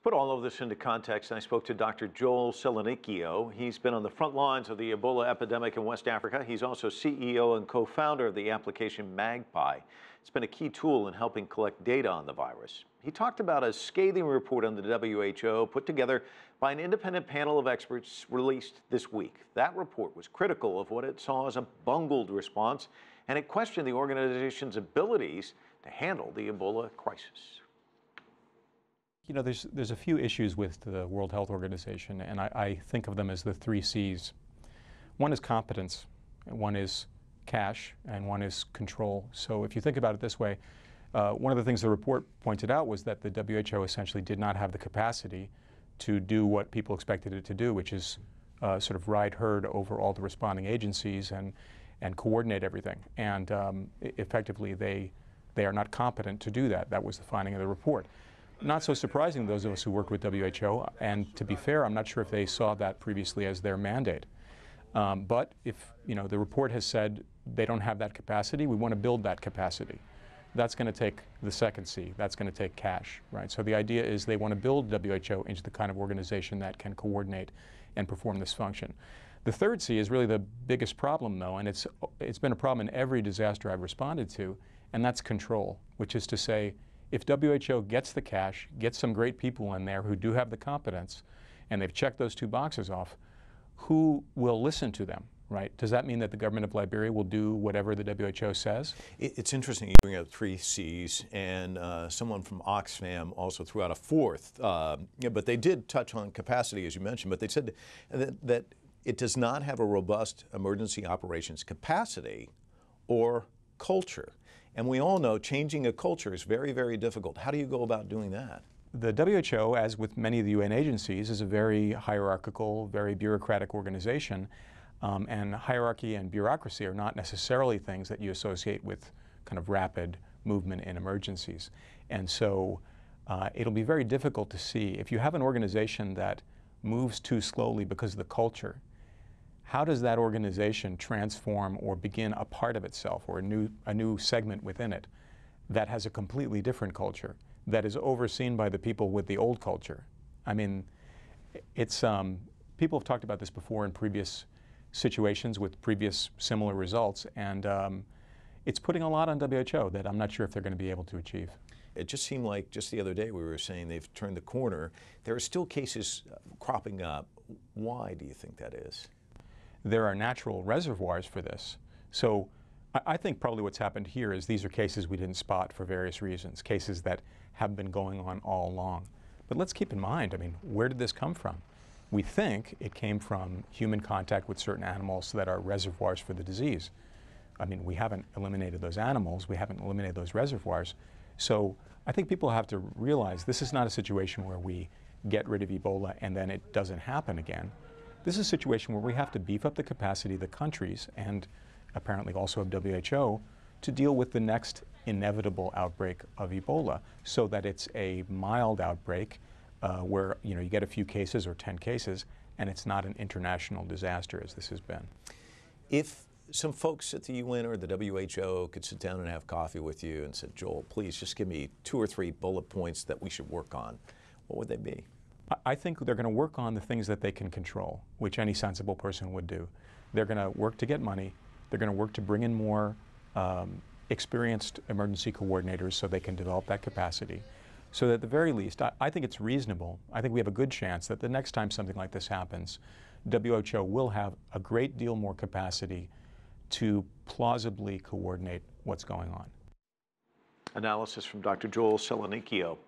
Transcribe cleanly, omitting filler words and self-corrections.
Put all of this into context, I spoke to Dr. Joel Selanikio. He's been on the front lines of the Ebola epidemic in West Africa. He's also CEO and co-founder of the application Magpi. It's been a key tool in helping collect data on the virus. He talked about a scathing report on the WHO put together by an independent panel of experts released this week. That report was critical of what it saw as a bungled response, and it questioned the organization's abilities to handle the Ebola crisis. You know, there's a few issues with the World Health Organization, and I think of them as the 3 C's. One is competence, one is cash, and one is control. So if you think about it this way, one of the things the report pointed out was that the WHO essentially did not have the capacity to do what people expected it to do, which is sort of ride herd over all the responding agencies and coordinate everything. And effectively, they are not competent to do that. That was the finding of the report. Not so surprising to those of us who worked with WHO, and to be fair, I'm not sure if they saw that previously as their mandate. But if the report has said they don't have that capacity, we want to build that capacity. That's going to take the second C. That's going to take cash, right? So the idea is they want to build WHO into the kind of organization that can coordinate and perform this function. The third C is really the biggest problem, though, and it's been a problem in every disaster I've responded to, and that's control, which is to say, if WHO gets the cash, gets some great people in there who do have the competence, and they've checked those 2 boxes off, who will listen to them, right? Does that mean that the government of Liberia will do whatever the WHO says? It's interesting you bring up 3 C's, and someone from Oxfam also threw out a 4th. But they did touch on capacity, as you mentioned, but they said that it does not have a robust emergency operations capacity or culture. And we all know changing a culture is very, very difficult. How do you go about doing that? The WHO, as with many of the UN agencies, is a very hierarchical, very bureaucratic organization. And hierarchy and bureaucracy are not necessarily things that you associate with kind of rapid movement in emergencies. And so it'll be very difficult to see, if you have an organization that moves too slowly because of the culture, how does that organization transform or begin a part of itself or a new segment within it that has a completely different culture, that is overseen by the people with the old culture? I mean, it's people have talked about this before in previous situations with previous similar results, and it's putting a lot on WHO that I'm not sure if they're going to be able to achieve. It just seemed like just the other day we were saying they've turned the corner. There are still cases cropping up. Why do you think that is? There are natural reservoirs for this. So I think probably what's happened here is these are cases we didn't spot for various reasons, cases that have been going on all along. But let's keep in mind, I mean, where did this come from? We think it came from human contact with certain animals that are reservoirs for the disease. I mean, we haven't eliminated those animals, we haven't eliminated those reservoirs. So I think people have to realize this is not a situation where we get rid of Ebola and then it doesn't happen again. This is a situation where we have to beef up the capacity of the countries and apparently also of WHO to deal with the next inevitable outbreak of Ebola so that it's a mild outbreak where you get a few cases or 10 cases and it's not an international disaster as this has been. If some folks at the UN or the WHO could sit down and have coffee with you and said, Joel, please just give me 2 or 3 bullet points that we should work on, what would they be? I think they're going to work on the things that they can control, which any sensible person would do. They're going to work to get money. They're going to work to bring in more experienced emergency coordinators so they can develop that capacity. So that at the very least, I think it's reasonable. I think we have a good chance that the next time something like this happens, WHO will have a great deal more capacity to plausibly coordinate what's going on. Analysis from Dr. Joel Selanikio.